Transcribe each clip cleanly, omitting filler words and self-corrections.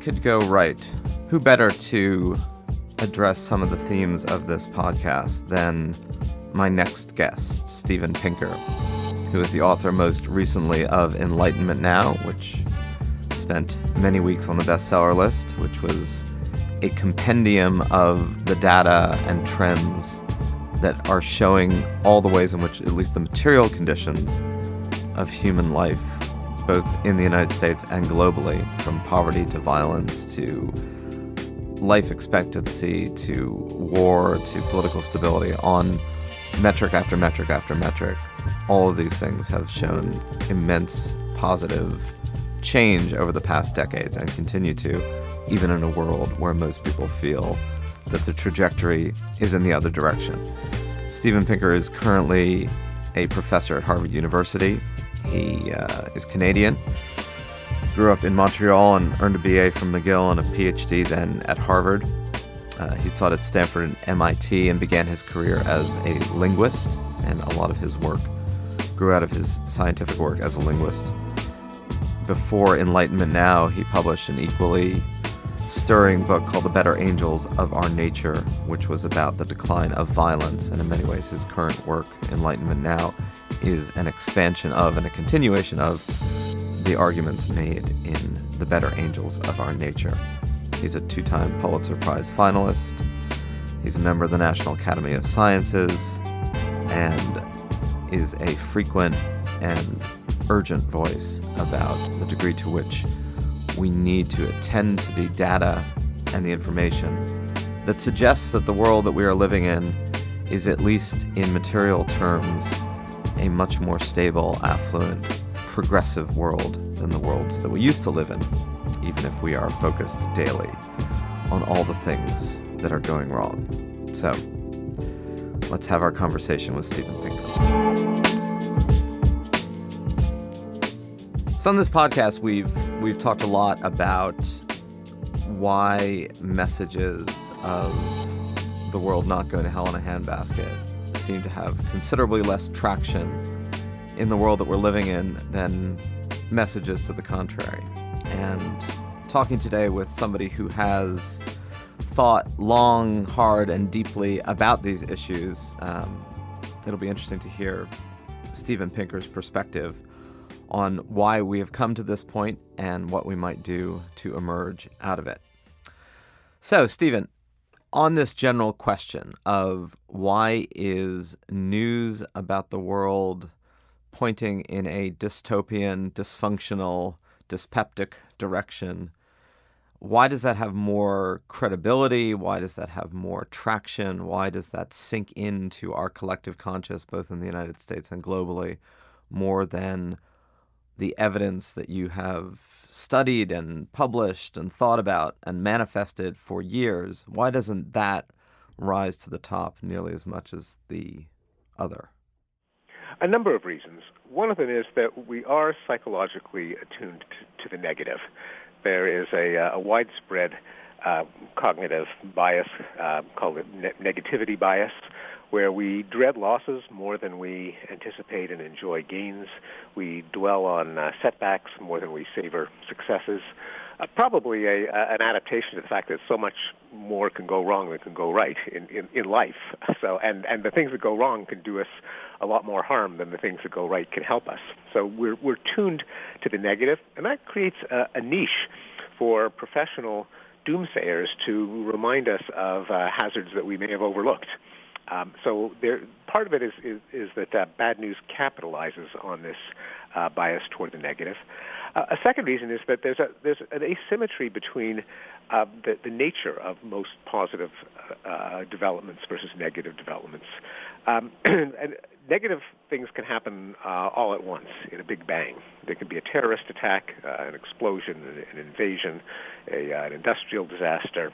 could go right, who better to address some of the themes of this podcast than my next guest, Steven Pinker, who is the author most recently of Enlightenment Now, which spent many weeks on the bestseller list, which was a compendium of the data and trends that are showing all the ways in which at least the material conditions of human life, both in the United States and globally, from poverty to violence to life expectancy to war to political stability, on metric after metric after metric, all of these things have shown immense positive change over the past decades and continue to, even in a world where most people feel that the trajectory is in the other direction. Steven Pinker is currently a professor at Harvard University. He is Canadian, grew up in Montreal and earned a BA from McGill and a PhD then at Harvard. He's taught at Stanford and MIT and began his career as a linguist, and a lot of his work grew out of his scientific work as a linguist. Before Enlightenment Now, he published an equally stirring book called The Better Angels of Our Nature, which was about the decline of violence. And in many ways, his current work, Enlightenment Now, is an expansion of and a continuation of the arguments made in The Better Angels of Our Nature. He's a two-time Pulitzer Prize finalist. He's a member of the National Academy of Sciences and is a frequent and urgent voice about the degree to which we need to attend to the data and the information that suggests that the world that we are living in is, at least in material terms, a much more stable, affluent, progressive world than the worlds that we used to live in, even if we are focused daily on all the things that are going wrong. So, let's have our conversation with Steven Pinker. So on this podcast, we've talked a lot about why messages of the world not going to hell in a handbasket seem to have considerably less traction in the world that we're living in than messages to the contrary. And talking today with somebody who has thought long, hard, and deeply about these issues, it'll be interesting to hear Steven Pinker's perspective on why we have come to this point and what we might do to emerge out of it. So, Steven, on this general question of why is news about the world pointing in a dystopian, dysfunctional, dyspeptic direction, why does that have more credibility? Why does that have more traction? Why does that sink into our collective conscious, both in the United States and globally, more than the evidence that you have studied and published and thought about and manifested for years? Why doesn't that rise to the top nearly as much as the other? A number of reasons. One of them is that we are psychologically attuned to the negative. There is a widespread cognitive bias called negativity bias, where we dread losses more than we anticipate and enjoy gains. We dwell on setbacks more than we savor successes. Probably an adaptation to the fact that so much more can go wrong than can go right in life. So, and the things that go wrong can do us a lot more harm than the things that go right can help us. So we're tuned to the negative, and that creates a niche for professional doomsayers to remind us of hazards that we may have overlooked. So part of it is that bad news capitalizes on this bias toward the negative. A second reason is that there's an asymmetry between the nature of most positive developments versus negative developments. And negative things can happen all at once in a big bang. There can be a terrorist attack, an explosion, an invasion, an industrial disaster.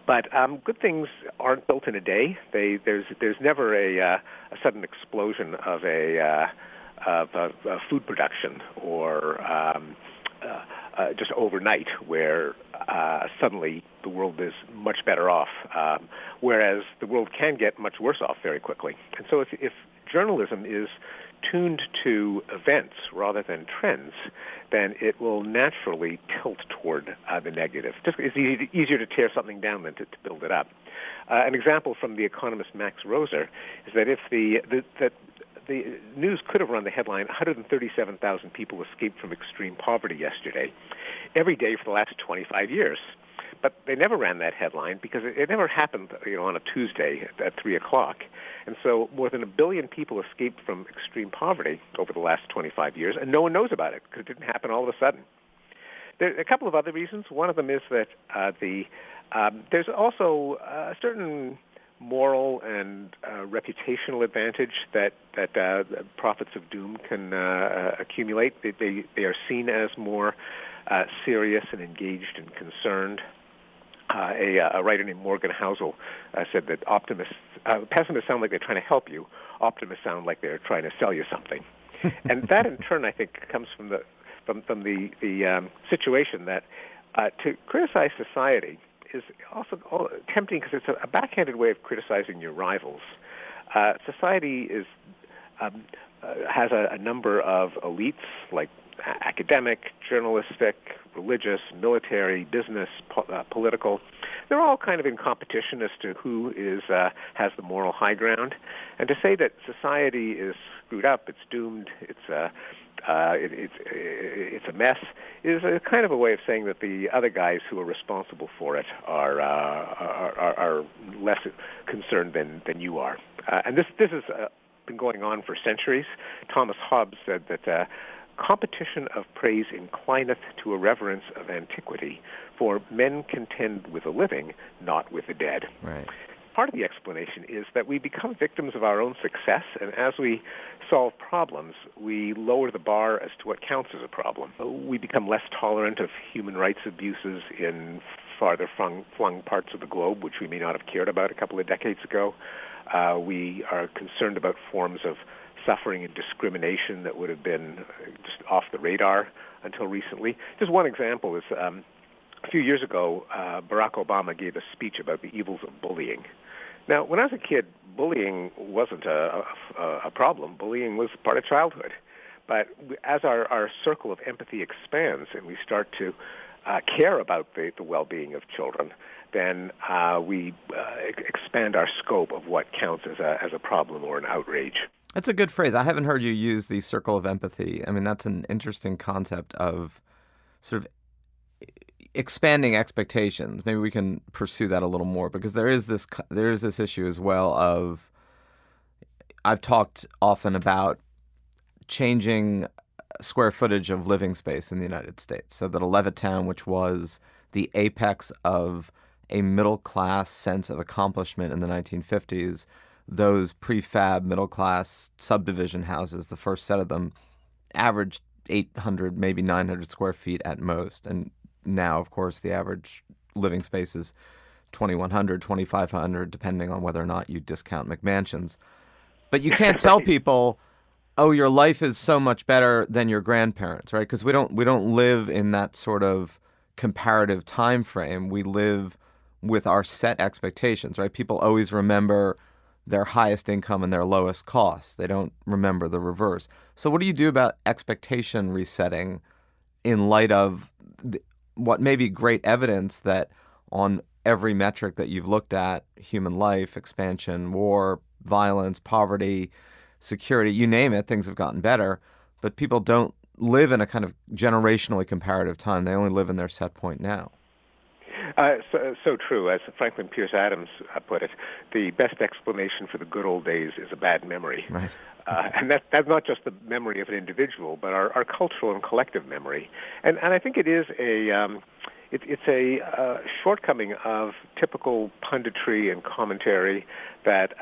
But good things aren't built in a day. There's never a sudden explosion of food production or just overnight where suddenly the world is much better off, whereas the world can get much worse off very quickly. And so if journalism is tuned to events rather than trends, then it will naturally tilt toward the negative. It's easier to tear something down than to build it up. An example from the economist Max Roser is that if the news could have run the headline, 137,000 people escaped from extreme poverty yesterday, every day for the last 25 years. But they never ran that headline because it never happened, on a Tuesday at 3 o'clock. And so more than 1 billion people escaped from extreme poverty over the last 25 years, and no one knows about it because it didn't happen all of a sudden. There are a couple of other reasons. One of them is that there's also a certain moral and reputational advantage that the prophets of doom can accumulate. They are seen as more serious and engaged and concerned. A writer named Morgan Housel said that pessimists sound like they're trying to help you. Optimists sound like they're trying to sell you something. And that, in turn, I think, comes from the situation that to criticize society is also tempting because it's a backhanded way of criticizing your rivals. Society has a number of elites like academic, journalistic, religious, military, business, political. They're all kind of in competition as to who has the moral high ground. And to say that society is screwed up, it's doomed, it's a mess, is a kind of a way of saying that the other guys who are responsible for it are less concerned than you are. And this has been going on for centuries. Thomas Hobbes said that competition of praise inclineth to a reverence of antiquity, for men contend with the living, not with the dead. Right. Part of the explanation is that we become victims of our own success, and as we solve problems, we lower the bar as to what counts as a problem. We become less tolerant of human rights abuses in farther flung parts of the globe, which we may not have cared about a couple of decades ago. We are concerned about forms of suffering and discrimination that would have been just off the radar until recently. Just one example is a few years ago, Barack Obama gave a speech about the evils of bullying. Now, when I was a kid, bullying wasn't a problem. Bullying was part of childhood. But as our circle of empathy expands and we start to care about the well-being of children, then we expand our scope of what counts as a problem or an outrage. That's a good phrase. I haven't heard you use the circle of empathy. I mean, that's an interesting concept of sort of expanding expectations. Maybe we can pursue that a little more because there is this issue as well of, I've talked often about changing square footage of living space in the United States, so that a Levittown, which was the apex of a middle-class sense of accomplishment in the 1950s, those prefab middle-class subdivision houses, the first set of them, averaged 800, maybe 900 square feet at most. And now, of course, the average living space is 2,100, 2,500, depending on whether or not you discount McMansions. But you can't tell people, oh, your life is so much better than your grandparents, right? Because we don't live in that sort of comparative time frame. We live with our set expectations, right? People always remember their highest income and their lowest costs. They don't remember the reverse. So what do you do about expectation resetting in light of what may be great evidence that on every metric that you've looked at, human life, expansion, war, violence, poverty, security, you name it, things have gotten better, but people don't live in a kind of generationally comparative time. They only live in their set point now. So true. As Franklin Pierce Adams put it, the best explanation for the good old days is a bad memory. Right. And that's not just the memory of an individual, but our cultural and collective memory. And I think it is it's a shortcoming of typical punditry and commentary that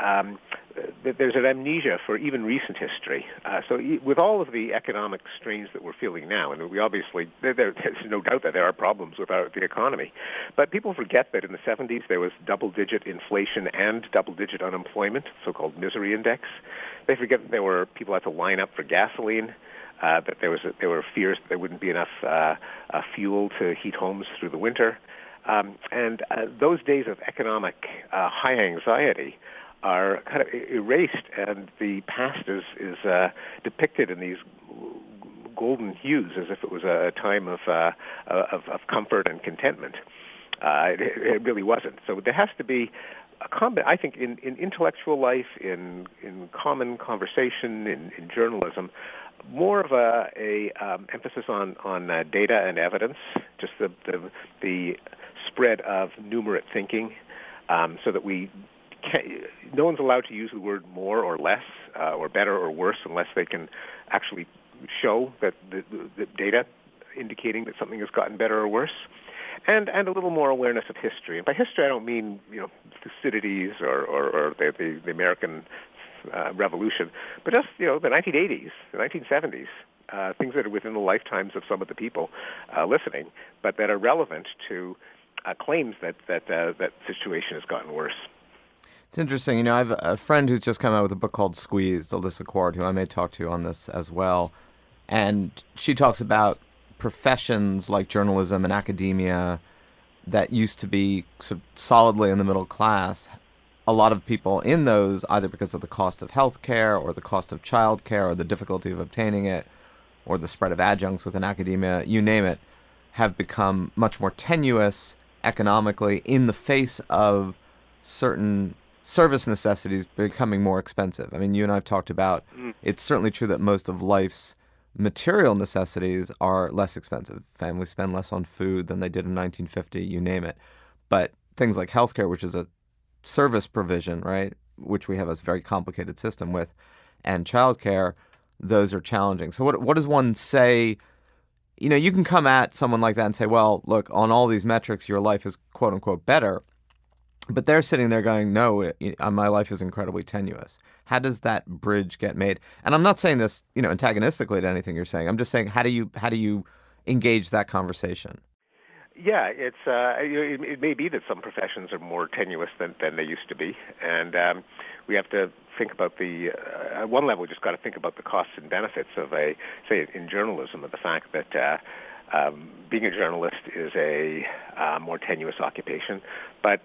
there's an amnesia for even recent history. So with all of the economic strains that we're feeling now, and we obviously, there's no doubt that there are problems with the economy, but people forget that in the 70s there was double-digit inflation and double-digit unemployment, so-called misery index. They forget that there were people had to line up for gasoline, that there were fears that there wouldn't be enough fuel to heat homes through the winter. And those days of economic high anxiety are kind of erased, and the past is depicted in these golden hues as if it was a time of comfort and contentment. It really wasn't. So there has to be I think in intellectual life, in common conversation, in journalism, more of a emphasis on data and evidence, just the spread of numerate thinking, so that no one's allowed to use the word more or less, or better or worse, unless they can actually show that the data indicating that something has gotten better or worse. And a little more awareness of history. And by history, I don't mean Thucydides or the American Revolution, but just the 1980s, the 1970s, things that are within the lifetimes of some of the people listening, but that are relevant to claims that situation has gotten worse. It's interesting. I have a friend who's just come out with a book called Squeezed, Alyssa Cord, who I may talk to on this as well, and she talks about professions like journalism and academia that used to be sort of solidly in the middle class. A lot of people in those, either because of the cost of health care or the cost of child care or the difficulty of obtaining it or the spread of adjuncts within academia, you name it, have become much more tenuous economically in the face of certain service necessities becoming more expensive. I mean, you and I have talked about, it's certainly true that most of life's material necessities are less expensive. Families spend less on food than they did in 1950, you name it. But things like healthcare, which is a service provision, right, which we have a very complicated system with, and childcare, those are challenging. So what does one say? You can come at someone like that and say, well, look, on all these metrics, your life is quote unquote better. But they're sitting there going, no, my life is incredibly tenuous. How does that bridge get made? And I'm not saying this, antagonistically to anything you're saying. I'm just saying, how do you engage that conversation? Yeah, it may be that some professions are more tenuous than they used to be, and we have to think about at one level, we just got to think about the costs and benefits of say in journalism, of the fact that being a journalist is a more tenuous occupation, but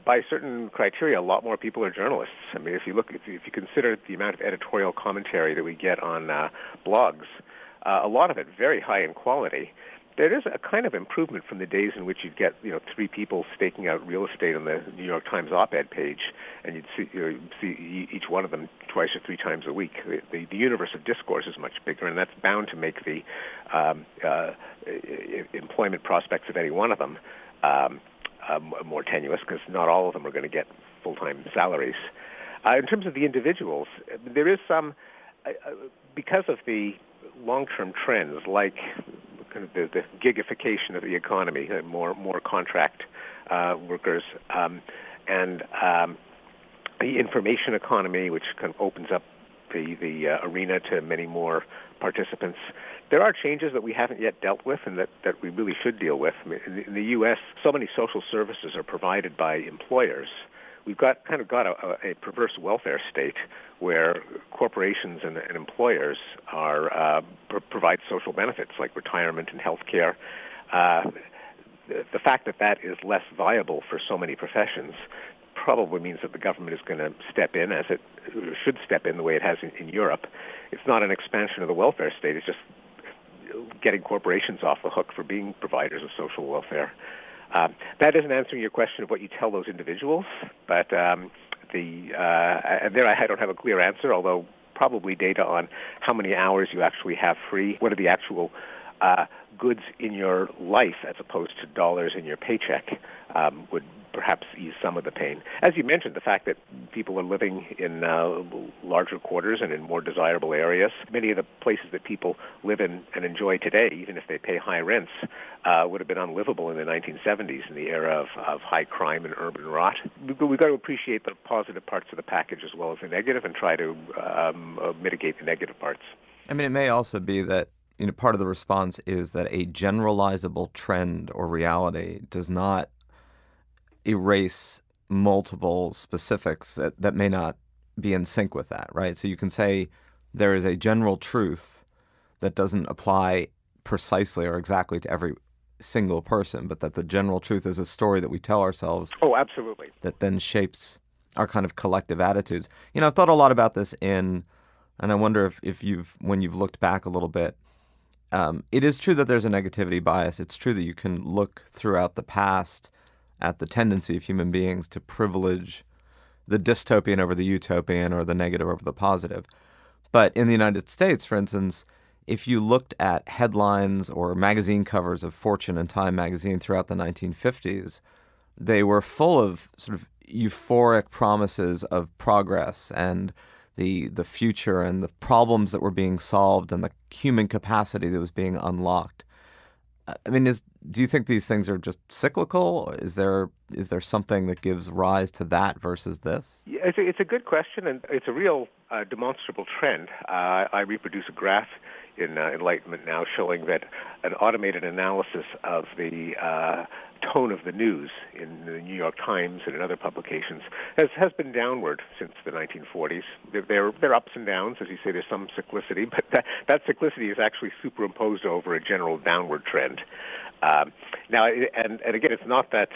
by certain criteria, a lot more people are journalists. I mean, if you consider the amount of editorial commentary that we get on blogs, a lot of it very high in quality. There is a kind of improvement from the days in which you'd get, three people staking out real estate on the New York Times op-ed page, and you'd see each one of them twice or three times a week. The universe of discourse is much bigger, and that's bound to make the employment prospects of any one of them more tenuous, because not all of them are going to get full-time salaries. In terms of the individuals, there is some, because of the long-term trends, like kind of the gigification of the economy, more contract workers, and the information economy, which kind of opens up the arena to many more participants. There are changes that we haven't yet dealt with and that we really should deal with. I mean, in the U.S., so many social services are provided by employers. We've got a perverse welfare state where corporations and employers provide social benefits like retirement and health care. The fact that is less viable for so many professions probably means that the government is going to step in, as it should step in the way it has in Europe. It's not an expansion of the welfare state. It's just getting corporations off the hook for being providers of social welfare. That isn't answering your question of what you tell those individuals, but there I don't have a clear answer, although probably data on how many hours you actually have free, what are the actual goods in your life as opposed to dollars in your paycheck would perhaps ease some of the pain. As you mentioned, the fact that people are living in larger quarters and in more desirable areas. Many of the places that people live in and enjoy today, even if they pay high rents, would have been unlivable in the 1970s in the era of high crime and urban rot. We've got to appreciate the positive parts of the package as well as the negative and try to mitigate the negative parts. I mean, it may also be that part of the response is that a generalizable trend or reality does not erase multiple specifics that may not be in sync with that, right? So you can say there is a general truth that doesn't apply precisely or exactly to every single person, but that the general truth is a story that we tell ourselves. Oh, absolutely. That then shapes our kind of collective attitudes. I've thought a lot about this and I wonder if when you've looked back a little bit, it is true that there's a negativity bias. It's true that you can look throughout the past at the tendency of human beings to privilege the dystopian over the utopian or the negative over the positive. But in the United States, for instance, if you looked at headlines or magazine covers of Fortune and Time magazine throughout the 1950s, they were full of sort of euphoric promises of progress and the future and the problems that were being solved and the human capacity that was being unlocked. I mean, do you think these things are just cyclical? Is there something that gives rise to that versus this? Yeah, it's a good question, and it's a real demonstrable trend. I reproduce a graph in Enlightenment Now showing that an automated analysis of the tone of the news in the New York Times and in other publications has been downward since the 1940s. There are ups and downs, as you say. There's some cyclicity, but that cyclicity is actually superimposed over a general downward trend. Now, and again, it's not that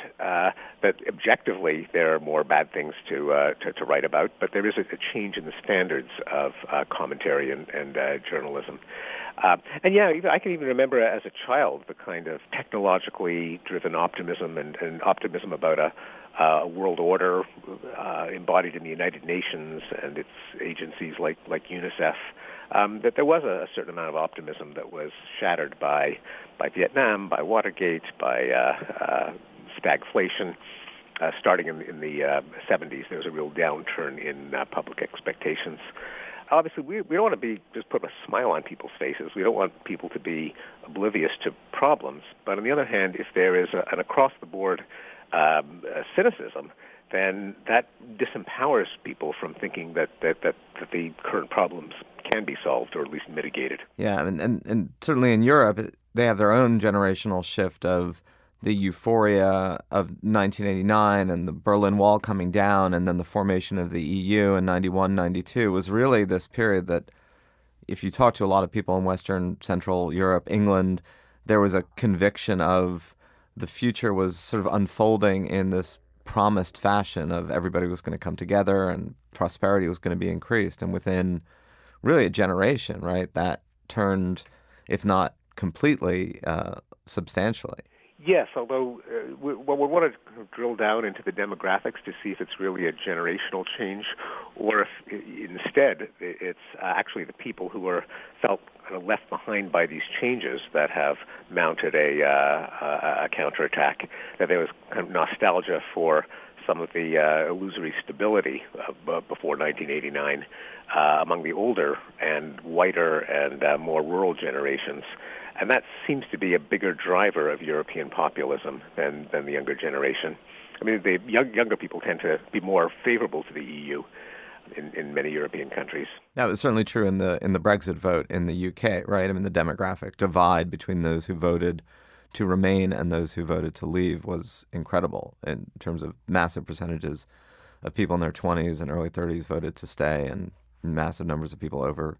objectively there are more bad things to write about, but there is a change in the standards of commentary and journalism. And yeah, I can even remember as a child the kind of technologically driven optimism and optimism about a world order embodied in the United Nations and its agencies like UNICEF. That there was a certain amount of optimism that was shattered by Vietnam, by Watergate, by stagflation. Starting in the 70s, there was a real downturn in public expectations. Obviously, we don't want to just put a smile on people's faces. We don't want people to be oblivious to problems. But on the other hand, if there is an across-the-board cynicism, then that disempowers people from thinking that the current problems can be solved or at least mitigated. Yeah, and certainly in Europe, they have their own generational shift of the euphoria of 1989 and the Berlin Wall coming down and then the formation of the EU in 91, 92 was really this period that if you talk to a lot of people in Western, Central Europe, England, there was a conviction of the future was sort of unfolding in this promised fashion of everybody was going to come together and prosperity was going to be increased. And within really a generation, right, that turned, if not completely, substantially. Yes, although we want to drill down into the demographics to see if it's really a generational change or if instead it's actually the people who are felt kind of left behind by these changes that have mounted a counterattack, that there was kind of nostalgia for some of the illusory stability before 1989 among the older and whiter and more rural generations. And that seems to be a bigger driver of European populism than the younger generation. I mean, the younger people tend to be more favorable to the EU in many European countries. That was certainly true in the Brexit vote in the UK, right? I mean, the demographic divide between those who voted to remain and those who voted to leave was incredible in terms of massive percentages of people in their 20s and early 30s voted to stay, and massive numbers of people over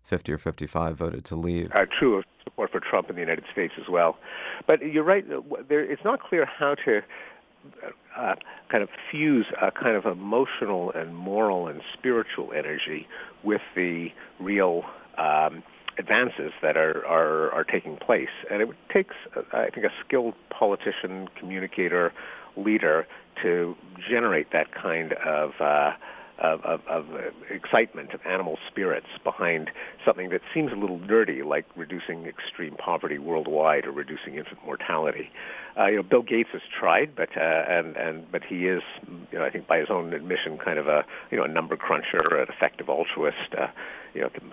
50 or 55 voted to leave. True of support for Trump in the United States as well. But you're right, it's not clear how to kind of fuse a kind of emotional and moral and spiritual energy with the real advances that are taking place. And it takes, I think, a skilled politician, communicator, leader to generate that kind of excitement, of animal spirits behind something that seems a little nerdy, like reducing extreme poverty worldwide or reducing infant mortality. Bill Gates has tried, but he is, I think by his own admission, kind of a number cruncher, an effective altruist,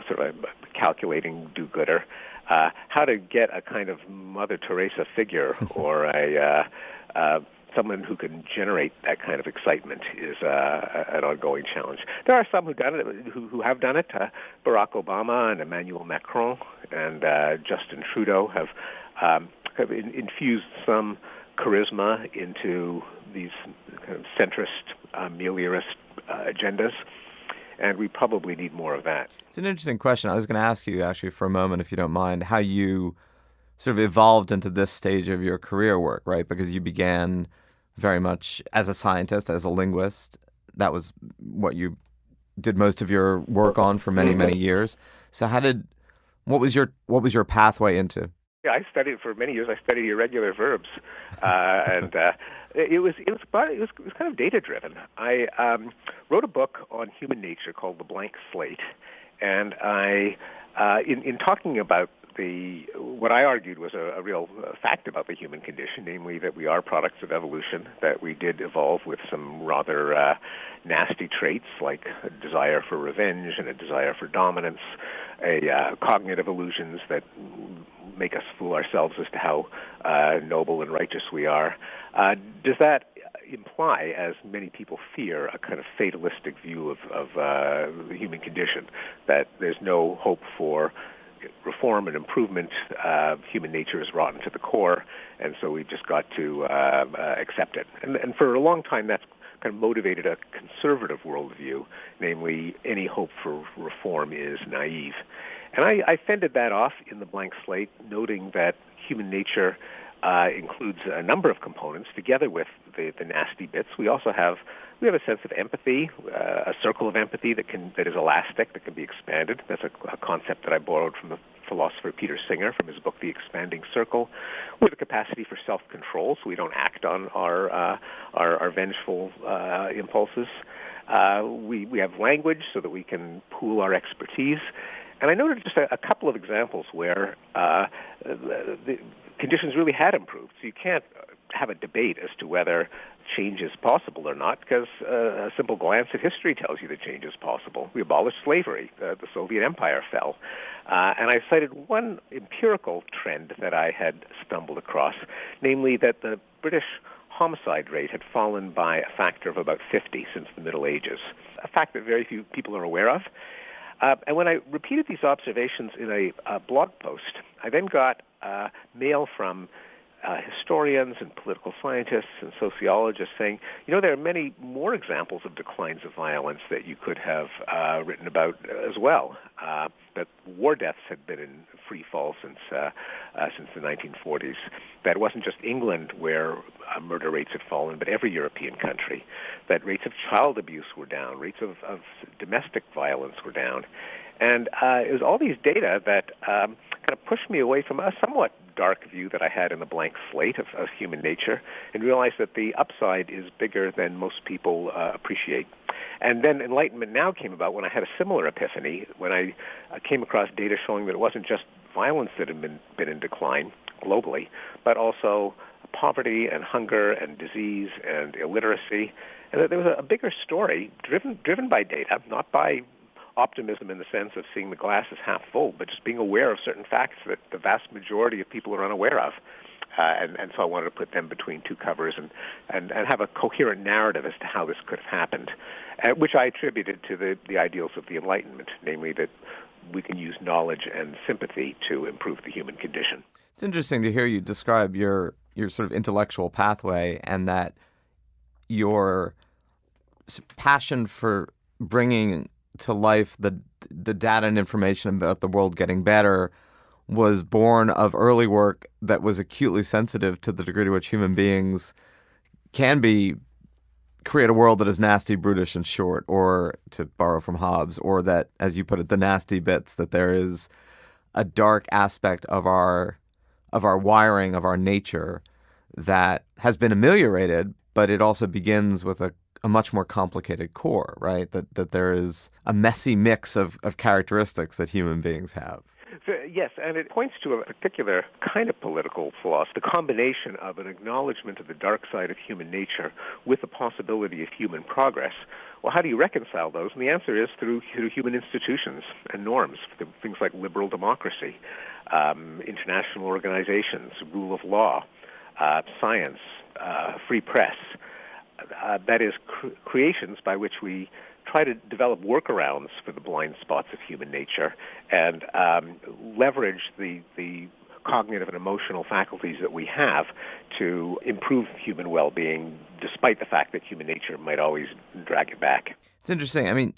sort of a calculating do-gooder. How to get a kind of Mother Teresa figure or someone who can generate that kind of excitement is an ongoing challenge. There are some who have done it. Barack Obama and Emmanuel Macron and Justin Trudeau have infused some charisma into these kind of centrist, meliorist agendas. And we probably need more of that. It's an interesting question. I was going to ask you, actually, for a moment, if you don't mind, how you sort of evolved into this stage of your career work, right? Because you began very much as a scientist, as a linguist, that was what you did most of your work on for many, many years. So what was your pathway into? Yeah, I studied for many years. I studied irregular verbs, and it was kind of data driven. I wrote a book on human nature called The Blank Slate, and I, in talking about what I argued was a real fact about the human condition, namely that we are products of evolution, that we did evolve with some rather nasty traits like a desire for revenge and a desire for dominance, cognitive illusions that make us fool ourselves as to how noble and righteous we are. Does that imply, as many people fear, a kind of fatalistic view of the human condition, that there's no hope for reform and improvement? Human nature is rotten to the core, and so we've just got to accept it. And for a long time, that's kind of motivated a conservative worldview, namely any hope for reform is naive. And I fended that off in The Blank Slate, noting that human nature includes a number of components together with the nasty bits. We have a sense of empathy, a circle of empathy that is elastic, that can be expanded. That's a concept that I borrowed from the philosopher Peter Singer from his book The Expanding Circle. We have a capacity for self-control, so we don't act on our vengeful impulses. We have language so that we can pool our expertise. And I noted just a couple of examples where the conditions really had improved. So you can't have a debate as to whether change is possible or not, because a simple glance at history tells you that change is possible. We abolished slavery. The Soviet Empire fell. And I cited one empirical trend that I had stumbled across, namely that the British homicide rate had fallen by a factor of about 50 since the Middle Ages, a fact that very few people are aware of. And when I repeated these observations in a blog post, I then got mail from historians and political scientists and sociologists saying, there are many more examples of declines of violence that you could have written about as well. That war deaths had been in free fall since the 1940s. That it wasn't just England where murder rates had fallen, but every European country. That rates of child abuse were down, rates of domestic violence were down. And it was all these data that kind of pushed me away from a somewhat dark view that I had in The Blank Slate of human nature, and realized that the upside is bigger than most people appreciate. And then Enlightenment Now came about when I had a similar epiphany, when I came across data showing that it wasn't just violence that had been in decline globally, but also poverty and hunger and disease and illiteracy, and that there was a bigger story driven by data, not by optimism in the sense of seeing the glass as half full, but just being aware of certain facts that the vast majority of people are unaware of. And so I wanted to put them between two covers and have a coherent narrative as to how this could have happened, which I attributed to the ideals of the Enlightenment, namely that we can use knowledge and sympathy to improve the human condition. It's interesting to hear you describe your sort of intellectual pathway, and that your passion for bringing to life the data and information about the world getting better was born of early work that was acutely sensitive to the degree to which human beings can create a world that is nasty, brutish, and short, or, to borrow from Hobbes, or that, as you put it, the nasty bits, that there is a dark aspect of our wiring, of our nature, that has been ameliorated, but it also begins with a much more complicated core, right? That there is a messy mix of characteristics that human beings have. So, yes, and it points to a particular kind of political philosophy, the combination of an acknowledgement of the dark side of human nature with the possibility of human progress. Well, how do you reconcile those? And the answer is through human institutions and norms, things like liberal democracy, international organizations, rule of law, science, free press. That is creations by which we try to develop workarounds for the blind spots of human nature and leverage the cognitive and emotional faculties that we have to improve human well-being, despite the fact that human nature might always drag it back. It's interesting. I mean,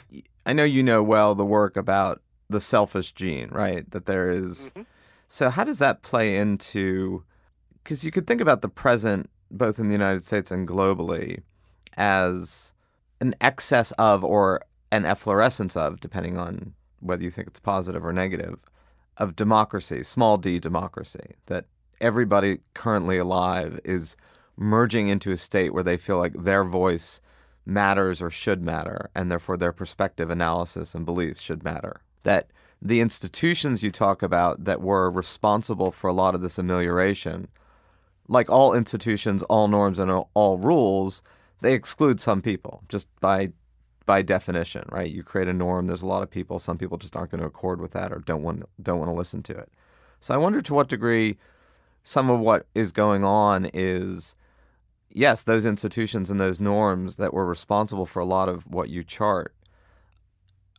I know you know well the work about the selfish gene, right? That there is. Mm-hmm. So how does that play into, because you could think about the present, both in the United States and globally, as an excess of or an efflorescence of, depending on whether you think it's positive or negative, of democracy, small d democracy, that everybody currently alive is merging into a state where they feel like their voice matters or should matter, and therefore their perspective, analysis, and beliefs should matter. That the institutions you talk about that were responsible for a lot of this amelioration, like all institutions, all norms, and all rules, they exclude some people just by definition, right? You create a norm, there's a lot of people, some people just aren't going to accord with that or don't want to listen to it. So I wonder to what degree some of what is going on is, yes, those institutions and those norms that were responsible for a lot of what you chart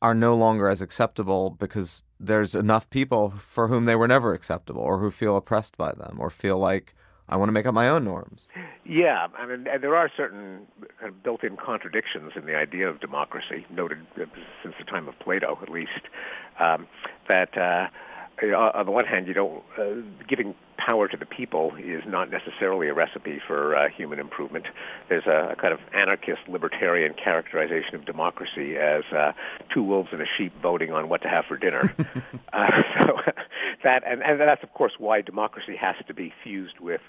are no longer as acceptable because there's enough people for whom they were never acceptable, or who feel oppressed by them, or feel like, I want to make up my own norms. Yeah, I mean, and there are certain kind of built-in contradictions in the idea of democracy, noted since the time of Plato, at least, that on the one hand, giving power to the people is not necessarily a recipe for human improvement. There's a kind of anarchist libertarian characterization of democracy as two wolves and a sheep voting on what to have for dinner. So that's of course why democracy has to be fused with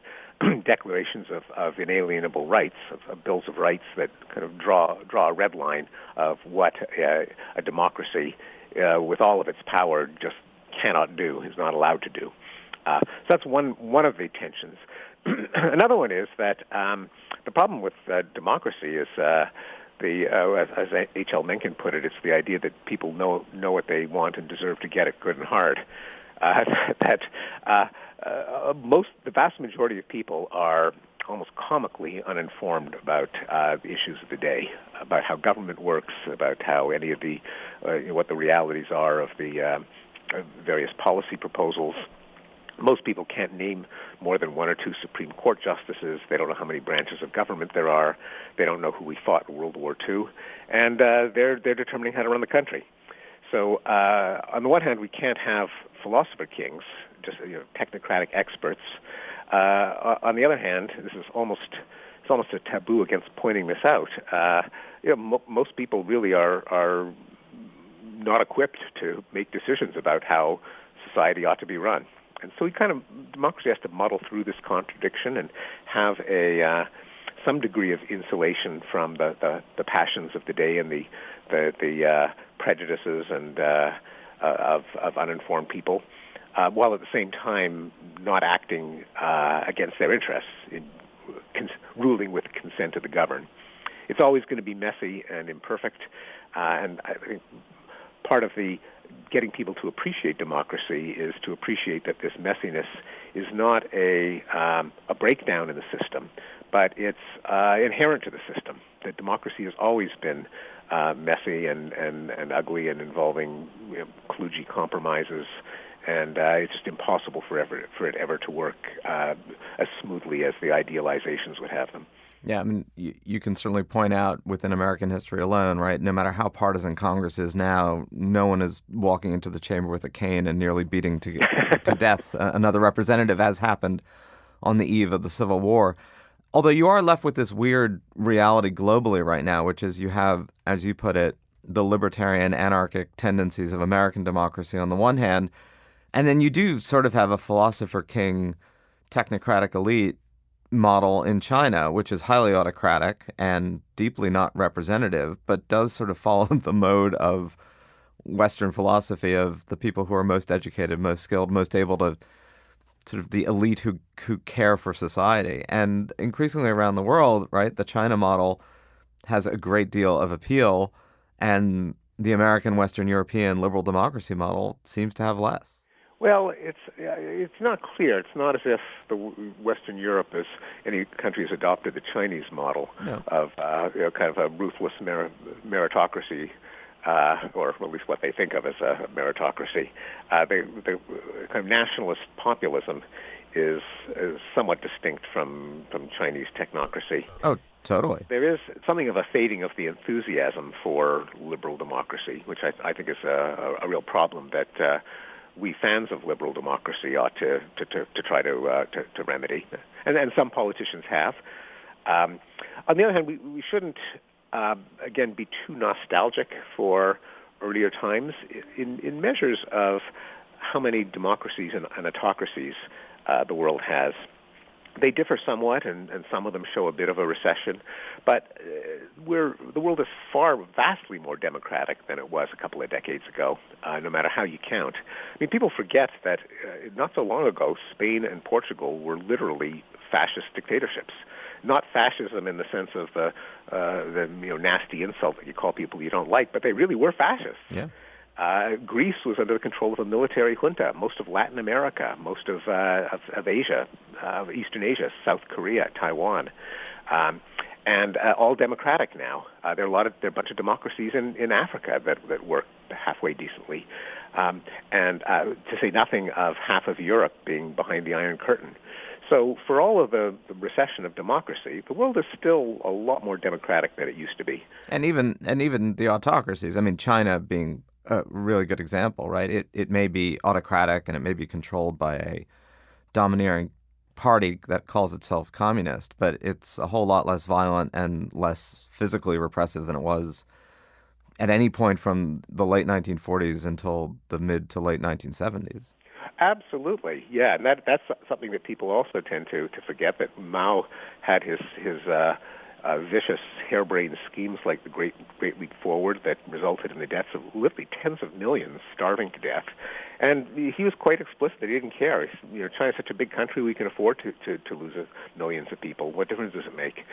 declarations of inalienable rights, of bills of rights that kind of draw a red line of what a democracy with all of its power just cannot do, is not allowed to do. So that's one of the tensions. Another one is that the problem with democracy is as H.L. Mencken put it, it's the idea that people know what they want and deserve to get it good and hard. The vast majority of people are almost comically uninformed about the issues of the day, about how government works, about how any of the what the realities are of the various policy proposals. Most people can't name more than one or two Supreme Court justices. They don't know how many branches of government there are. They don't know who we fought in World War II, and they're determining how to run the country. So on the one hand, we can't have philosopher kings, just technocratic experts. On the other hand, it's almost a taboo against pointing this out. Most people really are not equipped to make decisions about how society ought to be run. And so democracy has to muddle through this contradiction and have some degree of insulation from the passions of the day and the prejudices and of uninformed people, while at the same time not acting against their interests, in ruling with the consent of the governed. It's always going to be messy and imperfect, and I think part of the getting people to appreciate democracy is to appreciate that this messiness is not a breakdown in the system, but it's inherent to the system. That democracy has always been messy and ugly and involving kludgy compromises, and it's just impossible for it ever to work as smoothly as the idealizations would have them. Yeah, I mean, you can certainly point out within American history alone, right, no matter how partisan Congress is now, no one is walking into the chamber with a cane and nearly beating to death another representative, as happened on the eve of the Civil War. Although you are left with this weird reality globally right now, which is you have, as you put it, the libertarian anarchic tendencies of American democracy on the one hand, and then you do sort of have a philosopher king technocratic elite model in China, which is highly autocratic and deeply not representative, but does sort of follow the mode of Western philosophy of the people who are most educated, most skilled, most able to sort of the elite who care for society. And increasingly around the world, right, the China model has a great deal of appeal, and the American, Western European liberal democracy model seems to have less. Well, it's not clear. It's not as if Western Europe, as any country, has adopted the Chinese model of kind of a ruthless meritocracy, or at least what they think of as a meritocracy. The kind of nationalist populism is somewhat distinct from Chinese technocracy. Oh, totally. There is something of a fading of the enthusiasm for liberal democracy, which I think is a real problem that we fans of liberal democracy ought to try to remedy, and some politicians have. On the other hand, we shouldn't again, be too nostalgic for earlier times in measures of how many democracies and autocracies the world has. They differ somewhat, and some of them show a bit of a recession, but the world is vastly more democratic than it was a couple of decades ago, no matter how you count. I mean, people forget that not so long ago, Spain and Portugal were literally fascist dictatorships. Not fascism in the sense of the nasty insult that you call people you don't like, but they really were fascists. Yeah. Greece was under the control of a military junta. Most of Latin America, most of Asia, Eastern Asia, South Korea, Taiwan, and all democratic now. There are a bunch of democracies in Africa that work halfway decently, and to say nothing of half of Europe being behind the Iron Curtain. So for all of the recession of democracy, the world is still a lot more democratic than it used to be. And even the autocracies. I mean, China being a really good example, right? It may be autocratic and it may be controlled by a domineering party that calls itself communist, but it's a whole lot less violent and less physically repressive than it was at any point from the late 1940s until the mid to late 1970s. Absolutely, yeah, and that's something that people also tend to forget, that Mao had his vicious, harebrained schemes like the Great Leap Forward that resulted in the deaths of literally tens of millions starving to death. And he was quite explicit that he didn't care. China's such a big country, we can afford to lose millions of people. What difference does it make?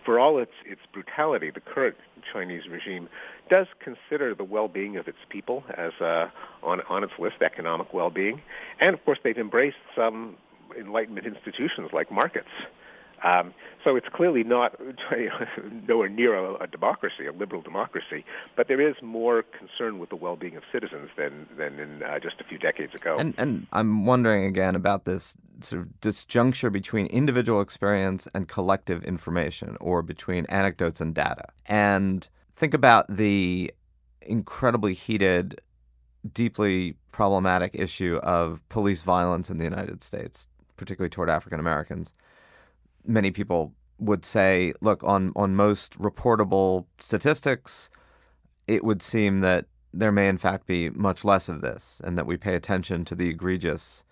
For all its brutality, the current Chinese regime does consider the well-being of its people as on its list, economic well-being. And, of course, they've embraced some Enlightenment institutions like markets. So it's clearly not nowhere near a democracy, a liberal democracy, but there is more concern with the well-being of citizens than in just a few decades ago. And I'm wondering again about this sort of disjuncture between individual experience and collective information, or between anecdotes and data. And think about the incredibly heated, deeply problematic issue of police violence in the United States, particularly toward African Americans. Many people would say, look, on most reportable statistics, it would seem that there may in fact be much less of this, and that we pay attention to the egregious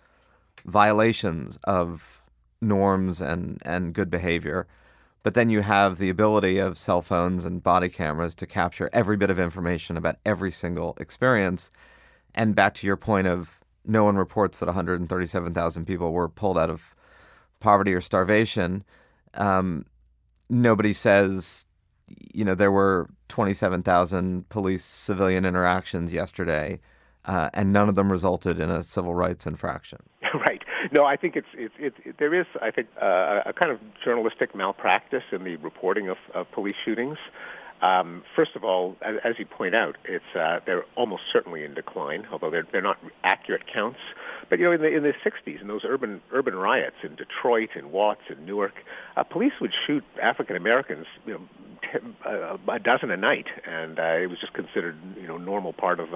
violations of norms and good behavior. But then you have the ability of cell phones and body cameras to capture every bit of information about every single experience. And back to your point of no one reports that 137,000 people were pulled out of poverty or starvation. Nobody says, there were 27,000 police-civilian interactions yesterday, and none of them resulted in a civil rights infraction. Right. No, I think there is, I think, a kind of journalistic malpractice in the reporting of police shootings. First of all, as you point out, they're almost certainly in decline, although they're not accurate counts. But in the 60s, in those urban riots in Detroit and Watts and Newark, police would shoot African Americans, a dozen a night, and it was just considered normal part of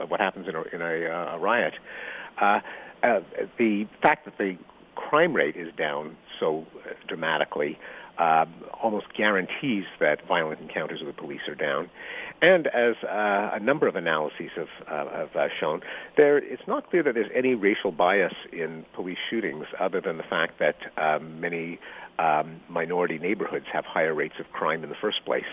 what happens in a riot. The fact that the crime rate is down so dramatically almost guarantees that violent encounters with the police are down. And as a number of analyses have shown, it's not clear that there's any racial bias in police shootings other than the fact that many minority neighborhoods have higher rates of crime in the first place.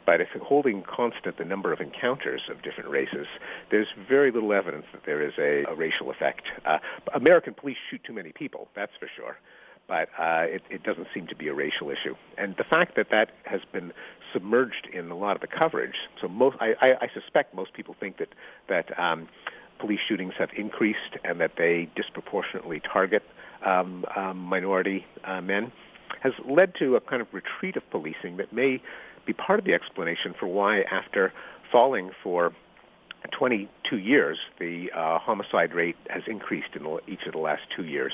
But if holding constant the number of encounters of different races, there's very little evidence that there is a racial effect. American police shoot too many people, that's for sure. But it doesn't seem to be a racial issue. And the fact that has been submerged in a lot of the coverage, so I suspect most people think that police shootings have increased and that they disproportionately target minority men, has led to a kind of retreat of policing that may be part of the explanation for why, after falling for 22 years, the homicide rate has increased in each of the last 2 years.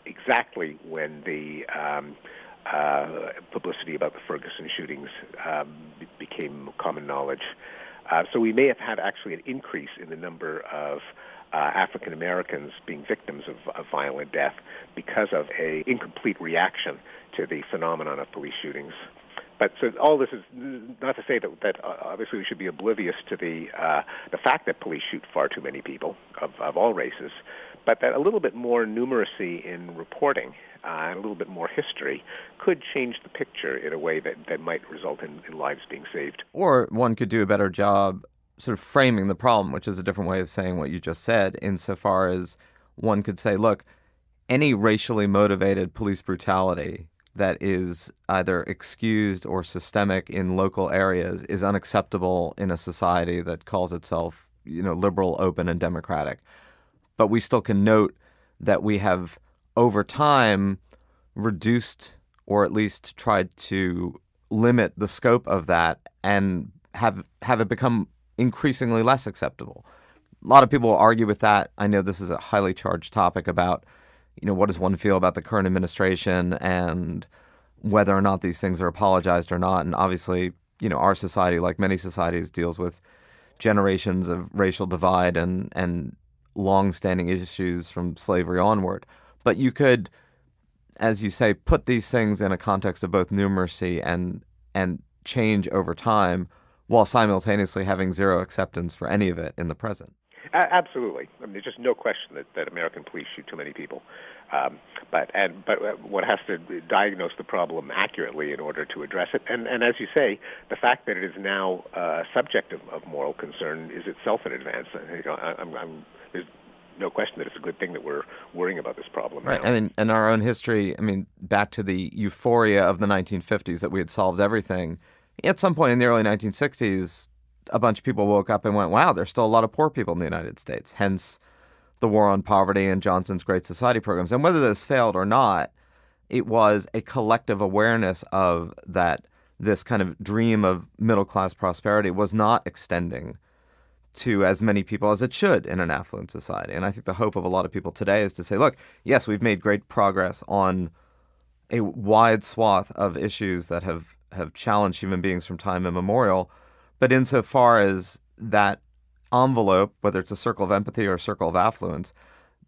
Exactly when the publicity about the Ferguson shootings became common knowledge. So we may have had actually an increase in the number of African Americans being victims of violent death because of an incomplete reaction to the phenomenon of police shootings. But so all this is not to say that obviously we should be oblivious to the fact that police shoot far too many people of all races, but that a little bit more numeracy in reporting and a little bit more history could change the picture in a way that might result in lives being saved. Or one could do a better job sort of framing the problem, which is a different way of saying what you just said, insofar as one could say, look, any racially motivated police brutality that is either excused or systemic in local areas is unacceptable in a society that calls itself, liberal, open, and democratic. But we still can note that we have, over time, reduced or at least tried to limit the scope of that and have it become increasingly less acceptable. A lot of people will argue with that. I know this is a highly charged topic about, what does one feel about the current administration and whether or not these things are apologized or not. And obviously, our society, like many societies, deals with generations of racial divide and long-standing issues from slavery onward. But you could, as you say, put these things in a context of both numeracy and change over time while simultaneously having zero acceptance for any of it in the present. Absolutely. I mean, there's just no question that American police shoot too many people. But one has to diagnose the problem accurately in order to address it. And as you say, the fact that it is now a subject of moral concern is itself an advance. There's no question that it's a good thing that we're worrying about this problem right. now. I mean, in our own history, back to the euphoria of the 1950s that we had solved everything. At some point in the early 1960s, a bunch of people woke up and went, wow, there's still a lot of poor people in the United States. Hence the war on poverty and Johnson's Great Society programs. And whether those failed or not, it was a collective awareness of that this kind of dream of middle-class prosperity was not extending to as many people as it should in an affluent society. And I think the hope of a lot of people today is to say, look, yes, we've made great progress on a wide swath of issues that have challenged human beings from time immemorial. But insofar as that envelope, whether it's a circle of empathy or a circle of affluence,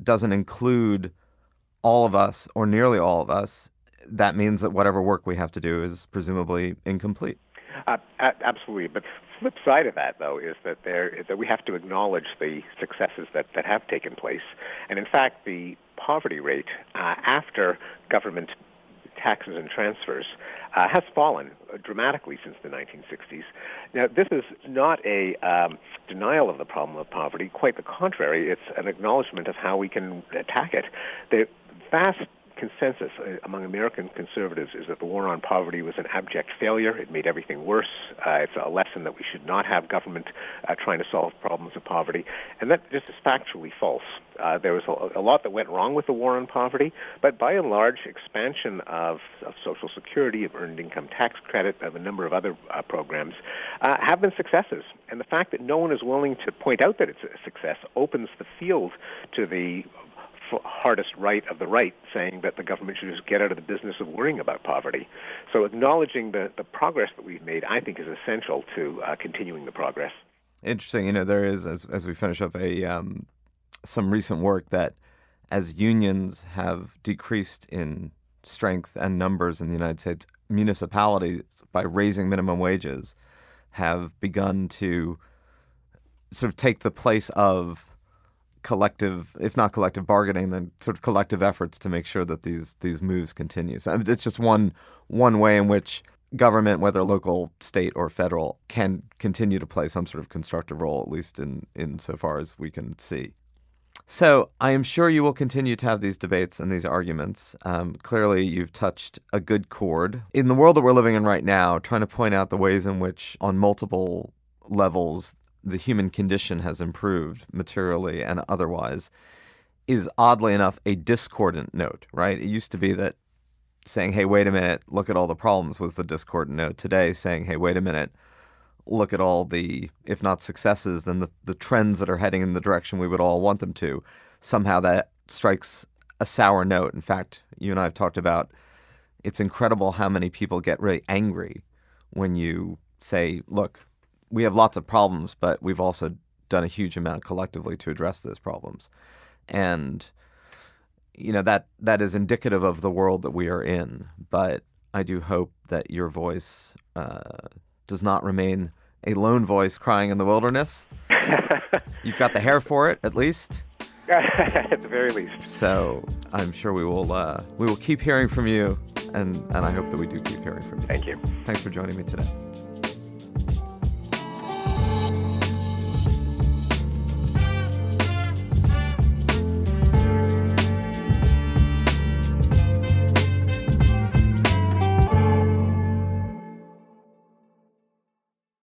doesn't include all of us or nearly all of us, that means that whatever work we have to do is presumably incomplete. Absolutely. But the flip side of that, though, is that we have to acknowledge the successes that have taken place. And in fact, the poverty rate after government taxes and transfers has fallen dramatically since the 1960s. Now, this is not a denial of the problem of poverty. Quite the contrary. It's an acknowledgement of how we can attack it. The vast consensus among American conservatives is that the war on poverty was an abject failure. It made everything worse. It's a lesson that we should not have government trying to solve problems of poverty. And that just is factually false. There was a lot that went wrong with the war on poverty, but by and large, expansion of Social Security, of earned income tax credit, of a number of other programs have been successes. And the fact that no one is willing to point out that it's a success opens the field to the hardest right of the right, saying that the government should just get out of the business of worrying about poverty. So acknowledging the progress that we've made, I think, is essential to continuing the progress. Interesting. There is, as we finish up, some recent work that as unions have decreased in strength and numbers in the United States, municipalities, by raising minimum wages, have begun to sort of take the place of collective, if not collective bargaining, then sort of collective efforts to make sure that these moves continue. So it's just one way in which government, whether local, state, or federal, can continue to play some sort of constructive role, at least in so far as we can see. So I am sure you will continue to have these debates and these arguments. Clearly, you've touched a good chord. In the world that we're living in right now, trying to point out the ways in which, on multiple levels, the human condition has improved materially and otherwise is, oddly enough, a discordant note, right? It used to be that saying, hey, wait a minute, look at all the problems was the discordant note. Today, saying, hey, wait a minute, look at all the, if not successes, then the trends that are heading in the direction we would all want them to. Somehow that strikes a sour note. In fact, you and I have talked about, it's incredible how many people get really angry when you say, look, we have lots of problems, but we've also done a huge amount collectively to address those problems. And, that is indicative of the world that we are in. But I do hope that your voice does not remain a lone voice crying in the wilderness. You've got the hair for it, at least. At the very least. So I'm sure we will keep hearing from you, and I hope that we do keep hearing from you. Thank you. Thanks for joining me today.